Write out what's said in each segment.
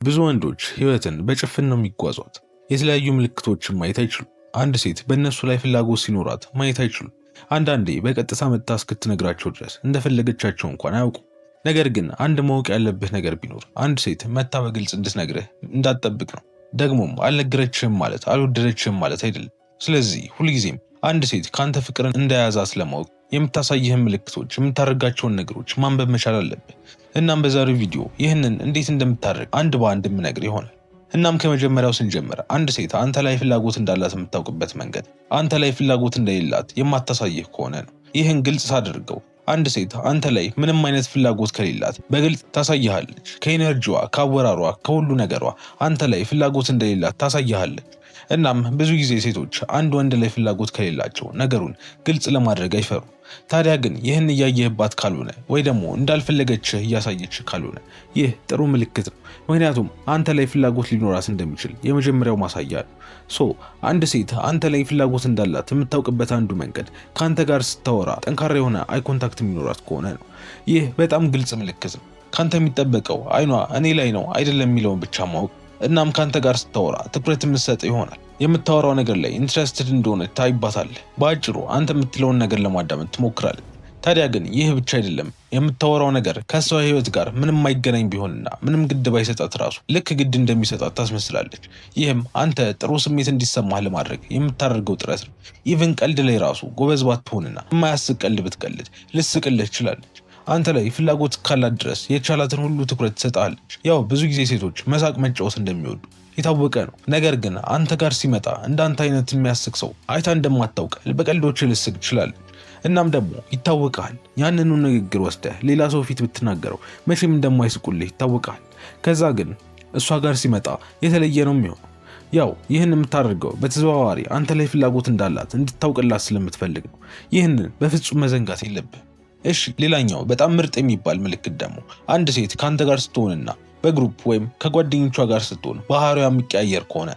ብዙ ወንዶች ህይወትን በጭፍን ነው የሚጓዟት። የተለያዩ ምልክቶችን ማየት አይችሉም። አንድ ሴት በእነሱ ላይ ፍላጎት ሲኖራት ማየት አይችሉም። አንዳንዴ በቀጥታ መጥታ እስክትነግራቸው ድረስ እንደፈለገቻቸው እንኳን አያውቁም። ነገር ግን አንድ ማወቅ ያለብህ ነገር ቢኖር አንድ ሴት መጥታ በግልጽ እንድትነግርህ እንዳትጠብቅ ነው። ደግሞም አልነገረችህም ማለት አልወደደችህም ማለት አይደለም። ስለዚህ ሁልጊዜም አንድ ሴት ካንተ ፍቅርን እንደያዛት ለማወቅ የምታሳይህን ምልክቶች፣ የምታደርጋቸውን ነገሮች ማንበብ መቻል አለብህ። እናም በዛሬው ቪዲዮ ይህንን እንዴት እንደምታደርግ አንድ በአንድ የምነግር ይሆናል። እናም ከመጀመሪያው ስንጀምር አንድ ሴት አንተ ላይ ፍላጎት እንዳላት የምታውቅበት መንገድ አንተ ላይ ፍላጎት እንደሌላት የማታሳይህ ከሆነ ነው። ይህን ግልጽ ሳደርገው አንድ ሴት አንተ ላይ ምንም አይነት ፍላጎት ከሌላት በግልጽ ታሳይሃለች። ከኤነርጂዋ፣ ከአወራሯ፣ ከሁሉ ነገሯ አንተ ላይ ፍላጎት እንደሌላት ታሳይሃለች። እናም ብዙ ጊዜ ሴቶች አንድ ወንድ ላይ ፍላጎት ከሌላቸው ነገሩን ግልጽ ለማድረግ አይፈሩም። ታዲያ ግን ይህን እያየህባት ካልሆነ ወይ ደግሞ እንዳልፈለገችህ እያሳየችህ ካልሆነ ይህ ጥሩ ምልክት ነው። ምክንያቱም አንተ ላይ ፍላጎት ሊኖራት እንደሚችል የመጀመሪያው ማሳያ ነው። አንድ ሴት አንተ ላይ ፍላጎት እንዳላት የምታውቅበት አንዱ መንገድ ከአንተ ጋር ስታወራ ጠንካራ የሆነ አይ ኮንታክት የሚኖራት ከሆነ ነው። ይህ በጣም ግልጽ ምልክት ነው። ካንተ የሚጠበቀው አይኗ እኔ ላይ ነው አይደለም የሚለውን ብቻ ማወቅ። እናም ካንተ ጋር ስታወራ ትኩረት የምትሰጥ ይሆናል። የምታወራው ነገር ላይ ኢንትረስትድ እንደሆነ ታይባታለህ። በአጭሩ አንተ የምትለውን ነገር ለማዳመጥ ትሞክራለህ። ታዲያ ግን ይህ ብቻ አይደለም። የምታወራው ነገር ከሷ ህይወት ጋር ምንም ማይገናኝ ቢሆንና ምንም ግድ ባይሰጣት ራሱ ልክ ግድ እንደሚሰጣት ታስመስላለች። ይህም አንተ ጥሩ ስሜት እንዲሰማህ ለማድረግ የምታደርገው ጥረት ነው። ኢቭን ቀልድ ላይ ራሱ ጎበዝ ባትሆንና የማያስቅ ቀልድ ብትቀልድ ልስቅልህ ትችላለች። አንተ ላይ ፍላጎት ካላት ድረስ የቻላትን ሁሉ ትኩረት ትሰጣለች። ያው ብዙ ጊዜ ሴቶች መሳቅ መጫወት እንደሚወዱ የታወቀ ነው። ነገር ግን አንተ ጋር ሲመጣ እንዳንተ አይነት የሚያስቅ ሰው አይታ እንደማታውቅ በቀልዶች ልስቅ ትችላለች። እናም ደግሞ ይታወቃል። ያንኑ ንግግር ወስደህ ሌላ ሰው ፊት ብትናገረው መቼም እንደማይስቁልህ ይታወቃል። ከዛ ግን እሷ ጋር ሲመጣ የተለየ ነው የሚሆነው። ያው ይህን የምታደርገው በተዘዋዋሪ አንተ ላይ ፍላጎት እንዳላት እንድታውቅላት ስለምትፈልግ ነው። ይህንን በፍጹም መዘንጋት የለብህ። እሺ፣ ሌላኛው በጣም ምርጥ የሚባል ምልክት ደግሞ አንድ ሴት ካንተ ጋር ስትሆንና በግሩፕ ወይም ከጓደኞቿ ጋር ስትሆን ባህሪዋ የሚቀያየር ከሆነ።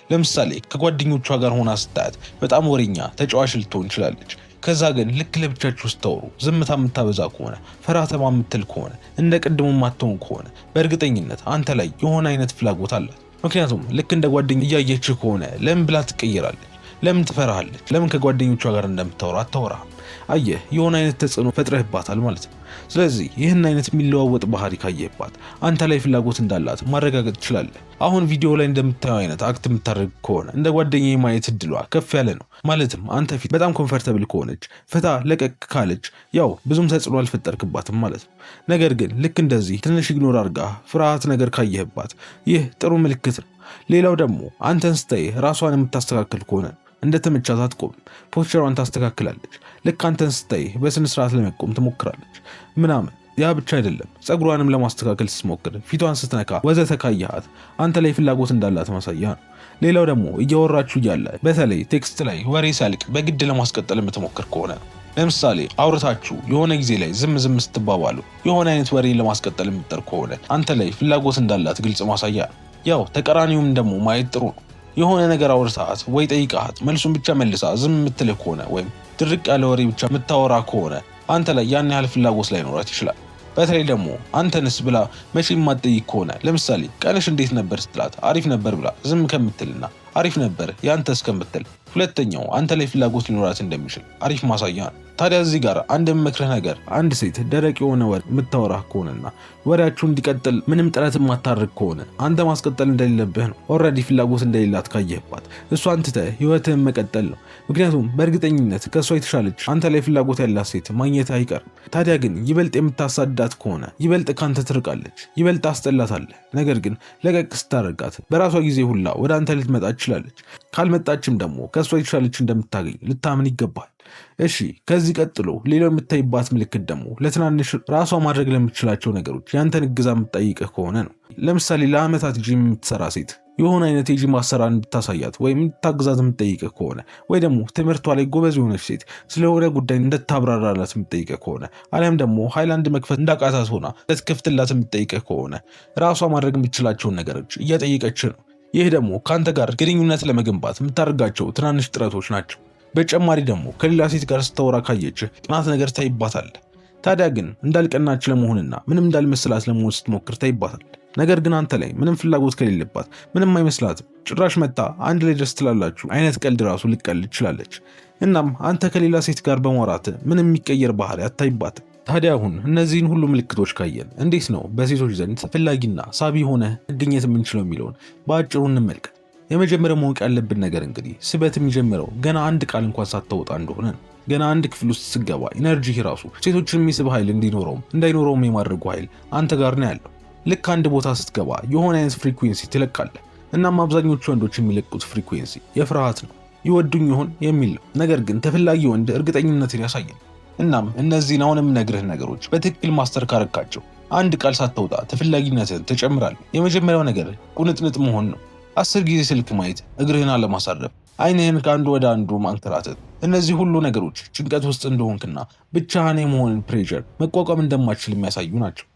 ለምሳሌ ከጓደኞቿ ጋር ሆና ስታያት በጣም ወሬኛ ተጫዋች ልትሆን ትችላለች። ከዛ ግን ልክ ለብቻችሁ ስታወሩ ዝምታ የምታበዛ ከሆነ፣ ፈራተማ የምትል ከሆነ፣ እንደ ቅድሙ ማትሆን ከሆነ በእርግጠኝነት አንተ ላይ የሆነ አይነት ፍላጎት አላት። ምክንያቱም ልክ እንደ ጓደኛ እያየችህ ከሆነ ለምን ብላ ትቀይራለች? ለምን ትፈራሃለች? ለምን ከጓደኞቿ ጋር እንደምታወራ አታወራም? አየህ፣ የሆነ አይነት ተጽዕኖ ፈጥረህባታል ማለት ነው። ስለዚህ ይህን አይነት የሚለዋወጥ ባህሪ ካየህባት አንተ ላይ ፍላጎት እንዳላት ማረጋገጥ ትችላለህ። አሁን ቪዲዮ ላይ እንደምታየው አይነት አክት የምታደርግ ከሆነ እንደ ጓደኛዬ ማየት እድሏ ከፍ ያለ ነው። ማለትም አንተ ፊት በጣም ኮምፈርተብል ከሆነች፣ ፈታ ለቀቅ ካለች ያው ብዙም ተጽዕኖ አልፈጠርክባትም ማለት ነው። ነገር ግን ልክ እንደዚህ ትንሽ ኢግኖር አድርጋ ፍርሃት ነገር ካየህባት ይህ ጥሩ ምልክት ነው። ሌላው ደግሞ አንተን ስታይ ራሷን የምታስተካክል ከሆነ እንደተመቻት አትቆም፣ ፖስቸሯን ታስተካክላለች። ልክ አንተን ስታይ በስነ ስርዓት ለመቆም ትሞክራለች ምናምን። ያ ብቻ አይደለም፣ ጸጉሯንም ለማስተካከል ስትሞክር፣ ፊቷን ስትነካ ወዘተ ካየሃት አንተ ላይ ፍላጎት እንዳላት ማሳያ ነው። ሌላው ደግሞ እያወራችሁ እያለ በተለይ ቴክስት ላይ ወሬ ሳልቅ በግድ ለማስቀጠል የምትሞክር ከሆነ። ለምሳሌ አውርታችሁ የሆነ ጊዜ ላይ ዝም ስትባባሉ የሆነ አይነት ወሬ ለማስቀጠል የምትጠር ከሆነ አንተ ላይ ፍላጎት እንዳላት ግልጽ ማሳያ ነው። ያው ተቃራኒውም ደግሞ ማየት ጥሩ ነው። የሆነ ነገር አውርታት ወይ ጠይቃት መልሱን ብቻ መልሳ ዝም የምትልህ ከሆነ ወይም ድርቅ ያለ ወሬ ብቻ የምታወራ ከሆነ አንተ ላይ ያን ያህል ፍላጎት ላይኖራት ይችላል። በተለይ ደግሞ አንተንስ ብላ መቼም የማትጠይቅ ከሆነ፣ ለምሳሌ ቀንሽ እንዴት ነበር ስትላት አሪፍ ነበር ብላ ዝም ከምትልና አሪፍ ነበር ያንተ እስከምትል ሁለተኛው አንተ ላይ ፍላጎት ሊኖራት እንደሚችል አሪፍ ማሳያ ነው። ታዲያ እዚህ ጋር አንድ የምመክርህ ነገር አንድ ሴት ደረቅ የሆነ ወሬ የምታወራህ ከሆነና ወሬያችሁ እንዲቀጥል ምንም ጥረት የማታደርግ ከሆነ አንተ ማስቀጠል እንደሌለብህ ነው። ኦልሬዲ ፍላጎት እንደሌላት ካየህባት እሷን ትተህ ህይወትህን መቀጠል ነው። ምክንያቱም በእርግጠኝነት ከእሷ የተሻለች አንተ ላይ ፍላጎት ያላት ሴት ማግኘት አይቀርም። ታዲያ ግን ይበልጥ የምታሳዳት ከሆነ ይበልጥ ካንተ ትርቃለች፣ ይበልጥ አስጠላታለህ። ነገር ግን ለቀቅ ስታደርጋት በራሷ ጊዜ ሁላ ወደ አንተ ልትመጣ ትችላለች። ካልመጣችም ደግሞ ከእሷ የተሻለች እንደምታገኝ ልታምን ይገባል። እሺ፣ ከዚህ ቀጥሎ ሌላው የምታይባት ምልክት ደግሞ ለትናንሽ ራሷ ማድረግ ለምትችላቸው ነገሮች ያንተን እገዛ የምትጠይቅህ ከሆነ ነው። ለምሳሌ ለአመታት ጂም የምትሰራ ሴት የሆነ አይነት የጂም አሰራር እንድታሳያት ወይም እንድታግዛት የምትጠይቅህ ከሆነ፣ ወይ ደግሞ ትምህርቷ ላይ ጎበዝ የሆነች ሴት ስለሆነ ጉዳይ እንድታብራራላት የምትጠይቅህ ከሆነ፣ አሊያም ደግሞ ሃይላንድ መክፈት እንዳቃታት ሆና ልትከፍትላት የምትጠይቅህ ከሆነ ራሷ ማድረግ የምትችላቸውን ነገሮች እየጠየቀች ነው። ይህ ደግሞ ከአንተ ጋር ግንኙነት ለመገንባት የምታደርጋቸው ትናንሽ ጥረቶች ናቸው። በተጨማሪ ደግሞ ከሌላ ሴት ጋር ስታወራ ካየችህ ቅናት ነገር ታይባታለህ። ታዲያ ግን እንዳልቀናች ለመሆንና ምንም እንዳልመስላት ለመሆን ስትሞክር ታይባታል። ነገር ግን አንተ ላይ ምንም ፍላጎት ከሌለባት ምንም አይመስላትም። ጭራሽ መጣ አንድ ላይ ደስ ትላላችሁ አይነት ቀልድ ራሱ ልቀልድ ትችላለች። እናም አንተ ከሌላ ሴት ጋር በማውራት ምንም የሚቀየር ባህሪ አታይባትም። ታዲያ አሁን እነዚህን ሁሉ ምልክቶች ካየን እንዴት ነው በሴቶች ዘንድ ተፈላጊና ሳቢ ሆነ መገኘት የምንችለው የሚለውን በአጭሩ እንመልከት። የመጀመሪያው ማወቅ ያለብን ነገር እንግዲህ ስበት የሚጀምረው ገና አንድ ቃል እንኳን ሳታወጣ እንደሆነ ነው። ገና አንድ ክፍል ውስጥ ስገባ ኢነርጂ ራሱ ሴቶችን የሚስብ ኃይል እንዲኖረውም እንዳይኖረውም የማድረጉ ኃይል አንተ ጋር ነው ያለው። ልክ አንድ ቦታ ስትገባ የሆነ አይነት ፍሪኩዌንሲ ትለቃለህ። እናም አብዛኞቹ ወንዶች የሚለቁት ፍሪኩዌንሲ የፍርሃት ነው። ይወዱኝ ይሆን የሚል ነው። ነገር ግን ተፈላጊ ወንድ እርግጠኝነትን ያሳያል። እናም እነዚህን አሁን የምነግርህን ነገሮች በትክክል ማስተር ካረካቸው አንድ ቃል ሳታወጣ ተፈላጊነትን ትጨምራለህ። የመጀመሪያው ነገር ቁንጥንጥ መሆን ነው። 10 ጊዜ ስልክ ማየት፣ እግርህን አለማሳረፍ፣ አይንህን ከአንዱ ወደ አንዱ ማንከራተት፣ እነዚህ ሁሉ ነገሮች ጭንቀት ውስጥ እንደሆንክና ብቻህን የመሆንን ፕሬሸር መቋቋም እንደማትችል የሚያሳዩ ናቸው።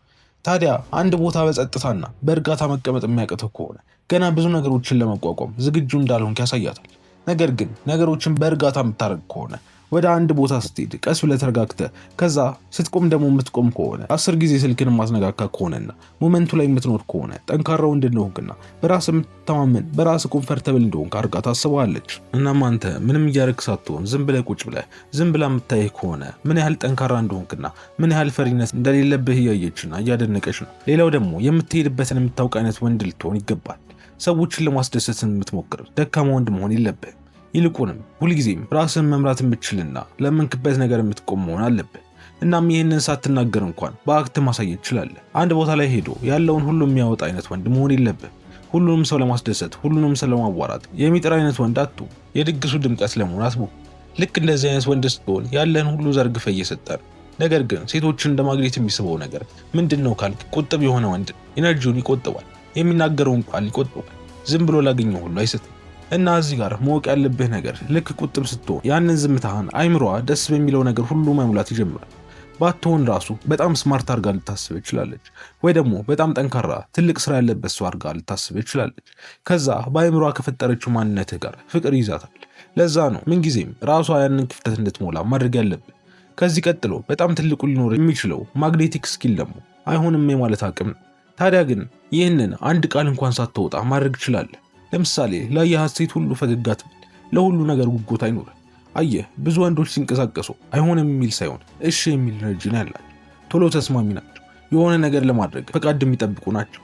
ታዲያ አንድ ቦታ በጸጥታና በእርጋታ መቀመጥ የሚያቅተው ከሆነ ገና ብዙ ነገሮችን ለመቋቋም ዝግጁ እንዳልሆንክ ያሳያታል። ነገር ግን ነገሮችን በእርጋታ የምታደርግ ከሆነ ወደ አንድ ቦታ ስትሄድ ቀስ ብለህ ተረጋግተህ ከዛ ስትቆም ደግሞ የምትቆም ከሆነ 10 ጊዜ ስልክን ማስነካካ ከሆነና ሞመንቱ ላይ የምትኖር ከሆነ ጠንካራ ወንድ እንደሆንክና በራስ የምትተማመን በራስ ኮምፈርተብል እንደሆንክ አድርጋ ታስበዋለች። እናም አንተ ምንም እያደረግክ ሳትሆን ዝም ብለህ ቁጭ ብለህ ዝም ብላ የምታይህ ከሆነ ምን ያህል ጠንካራ እንደሆንክና ምን ያህል ፈሪነት እንደሌለብህ እያየችና እያደነቀች ነው። ሌላው ደግሞ የምትሄድበትን የምታውቅ አይነት ወንድ ልትሆን ይገባል። ሰዎችን ለማስደሰት የምትሞክር ደካማ ወንድ መሆን የለብህም። ይልቁንም ሁልጊዜም ራስን መምራት የምትችልና ለምንክበት ነገር የምትቆም መሆን አለብህ። እናም ይህንን ሳትናገር እንኳን በአክት ማሳየት ትችላለህ። አንድ ቦታ ላይ ሄዶ ያለውን ሁሉ የሚያወጣ አይነት ወንድ መሆን የለብህ። ሁሉንም ሰው ለማስደሰት ሁሉንም ሰው ለማዋራት የሚጥር አይነት ወንድ አትሁን። የድግሱ ድምቀት ለመሆን አትሞክር። ልክ እንደዚህ አይነት ወንድ ስትሆን ያለህን ሁሉ ዘርግፈ እየሰጠ ነው። ነገር ግን ሴቶችን እንደ ማግኘት የሚስበው ነገር ምንድን ነው ካልክ ቁጥብ የሆነ ወንድ ኢነርጂውን ይቆጥባል። የሚናገረውን ቃል ይቆጥባል። ዝም ብሎ ላገኘው ሁሉ አይሰጥም። እና እዚህ ጋር ማወቅ ያለብህ ነገር ልክ ቁጥብ ስትሆን ያንን ዝምታህን አይምሯ ደስ በሚለው ነገር ሁሉ መሙላት ይጀምራል። ባትሆን ራሱ በጣም ስማርት አድርጋ ልታስብ ይችላለች፣ ወይ ደግሞ በጣም ጠንካራ ትልቅ ስራ ያለበት ሰው አድርጋ ልታስብ ይችላለች። ከዛ በአይምሯ ከፈጠረችው ማንነትህ ጋር ፍቅር ይዛታል። ለዛ ነው ምንጊዜም ራሷ ያንን ክፍተት እንድትሞላ ማድረግ ያለብን። ከዚህ ቀጥሎ በጣም ትልቁ ሊኖር የሚችለው ማግኔቲክ ስኪል ደግሞ አይሆንም የማለት አቅም ነው። ታዲያ ግን ይህንን አንድ ቃል እንኳን ሳትወጣ ማድረግ ትችላለህ። ለምሳሌ ላየሃት ሴት ሁሉ ፈገግ አትበል። ለሁሉ ነገር ጉጉት አይኖርህ። አየህ ብዙ ወንዶች ሲንቀሳቀሱ አይሆንም የሚል ሳይሆን እሺ የሚል ኤነርጂ ነው ያላቸው። ቶሎ ተስማሚ ናቸው። የሆነ ነገር ለማድረግ ፈቃድ የሚጠብቁ ናቸው።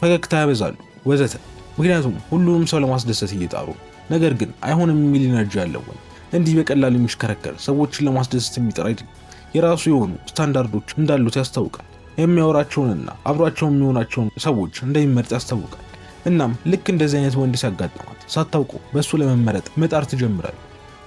ፈገግታ ያበዛሉ ወዘተ። ምክንያቱም ሁሉንም ሰው ለማስደሰት እየጣሩ። ነገር ግን አይሆንም የሚል ኤነርጂ ያለው ወንድ እንዲህ በቀላሉ የሚሽከረከር ሰዎችን ለማስደሰት የሚጥር አይደለም። የራሱ የሆኑ ስታንዳርዶች እንዳሉት ያስታውቃል። የሚያወራቸውንና አብሯቸው የሚሆናቸውን ሰዎች እንደሚመርጥ ያስታውቃል። እናም ልክ እንደዚህ አይነት ወንድ ሲያጋጥማት ሳታውቁ በእሱ ለመመረጥ መጣር ትጀምራል።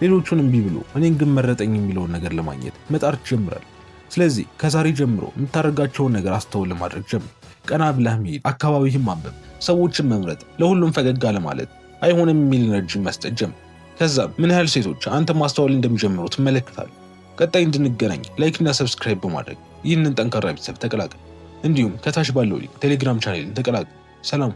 ሌሎቹን እምቢ ብሎ እኔን ግን መረጠኝ የሚለውን ነገር ለማግኘት መጣር ትጀምራል። ስለዚህ ከዛሬ ጀምሮ የምታደርጋቸውን ነገር አስተውል ለማድረግ ጀምር። ቀና ብለህ መሄድ፣ አካባቢህን ማንበብ፣ ሰዎችን መምረጥ፣ ለሁሉም ፈገግ ለማለት አይሆንም የሚል ኤነርጂ መስጠት ጀምር። ከዛም ምን ያህል ሴቶች አንተ ማስተዋል እንደሚጀምሩ ትመለከታለህ። ቀጣይ እንድንገናኝ ላይክ እና ሰብስክራይብ በማድረግ ይህንን ጠንካራ ቤተሰብ ተቀላቀል። እንዲሁም ከታች ባለው ሊንክ ቴሌግራም ቻናልን ተቀላቀል። ሰላም።